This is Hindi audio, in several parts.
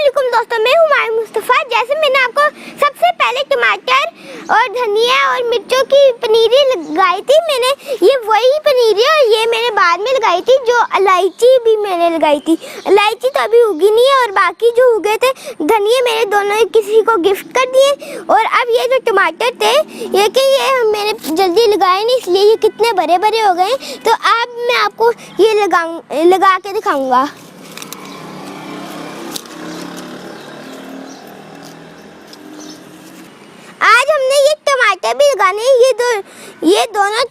वालेकुम दोस्तों, मैं हूं माई मुस्तफ़ा। जैसे मैंने आपको सबसे पहले टमाटर और धनिया और मिर्चों की पनीरी लगाई थी, मैंने ये वही पनीरी और ये मैंने बाद में लगाई थी। जो इलायची भी मैंने लगाई थी, इलायची तो अभी उगी नहीं है और बाकी जो उगे थे धनिया मैंने दोनों किसी को गिफ्ट कर दिए। और अब ये जो टमाटर थे ये मैंने जल्दी लगाए नहीं, इसलिए ये कितने बड़े बड़े हो गए। तो अब मैं आपको ये लगा के दिखाऊंगा। आज हमने ये टमाटर भी लगाने हैं, ये दोनों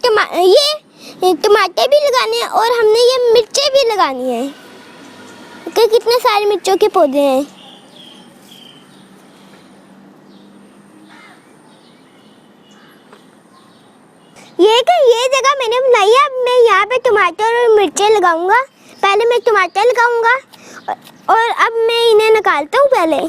टमाटर भी लगाने हैं और हमने ये मिर्चें भी लगानी है कि कितने सारे मिर्चों के पौधे हैं। ये जगह मैंने बनाई है। अब मैं यहाँ पे टमाटर और मिर्चें लगाऊंगा। पहले मैं टमाटर लगाऊंगा और अब मैं इन्हें निकालता हूँ। पहले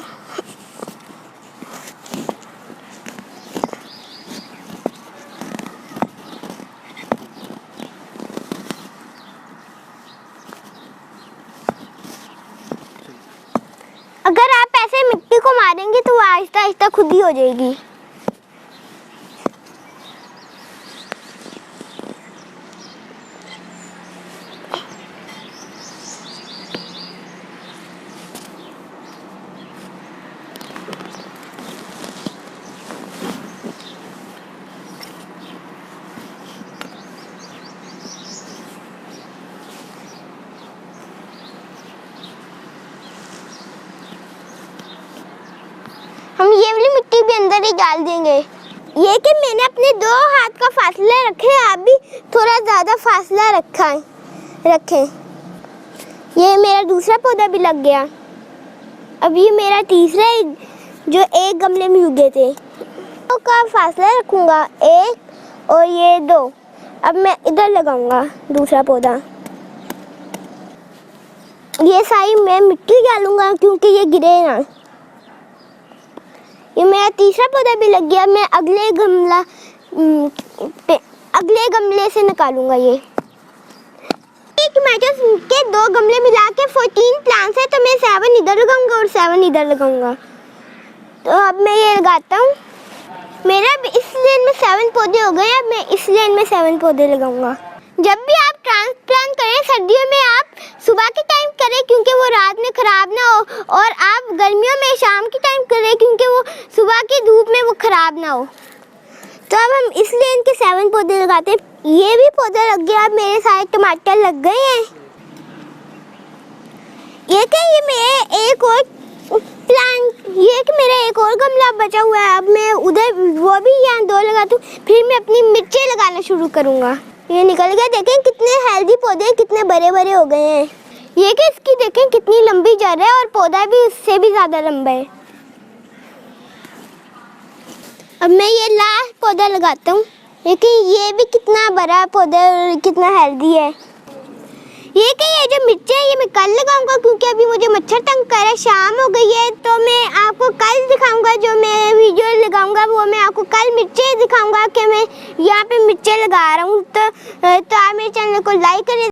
अगर आप ऐसे मिट्टी को मारेंगे तो वो आहिस्ता आहिस्ता खुद ही हो जाएगी। हम ये वाली मिट्टी भी अंदर ही डाल देंगे। ये कि मैंने अपने 2 हाथ का फासला रखे, आप भी थोड़ा ज़्यादा फासला रखें। ये मेरा दूसरा पौधा भी लग गया। अब ये मेरा तीसरा है जो एक गमले में उगे थे। 2 का फासला रखूँगा, 1 और ये 2। अब मैं इधर लगाऊंगा दूसरा पौधा। ये सारी मैं मिट्टी डालूंगा क्योंकि ये गिरे ना। ये मेरा तीसरा पौधा भी लग गया। मैं अगले गमले से निकालूंगा। ये टमाटर के 2 गमले मिला के 14 प्लांट्स है, तो मैं 7 इधर लगाऊंगा और 7 इधर लगाऊंगा। तो अब मैं ये लगाता हूँ। मेरा इस लेन में 7 पौधे हो गए। अब मैं इस लेन में 7 पौधे लगाऊंगा। जब भी आप ट्रांसप्लांट करें सर्दियों में आप सुबह के टाइम करें क्योंकि वो रात में ख़राब ना हो, और आप गर्मियों में शाम के टाइम करें क्योंकि वो सुबह की धूप में वो ख़राब ना हो। तो अब हम इसलिए इनके 7 पौधे लगाते हैं। ये भी पौधा लग गया। अब मेरे सारे टमाटर लग गए हैं। ये मेरे एक और प्लांट, ये कि मेरा एक और गमला बचा हुआ है। अब मैं उधर वो भी यहाँ 2 लगाती हूँ, फिर मैं अपनी मिर्चें लगाना शुरू करूँगा। ये निकल गया। देखें कितने हेल्दी पौधे, कितने बड़े बड़े हो गए हैं। ये कि इसकी देखें कितनी लंबी जड़ है और पौधा भी उससे भी ज़्यादा लंबा है। अब मैं ये लास्ट पौधा लगाता हूँ। लेकिन ये भी कितना बड़ा पौधा है और कितना हेल्दी है। ये जो मिर्चें ये मैं कल लगाऊंगा क्योंकि अभी मुझे मच्छर तंग कर रहा है। शाम हो गई है तो मैं आपको कल दिखाऊंगा। जो मैं वीडियो लगाऊंगा वो मैं आपको कल मिर्चें दिखाऊंगा कि मैं यहाँ पे मिर्चें लगा रहा हूँ। तो आप मेरे चैनल को लाइक करें।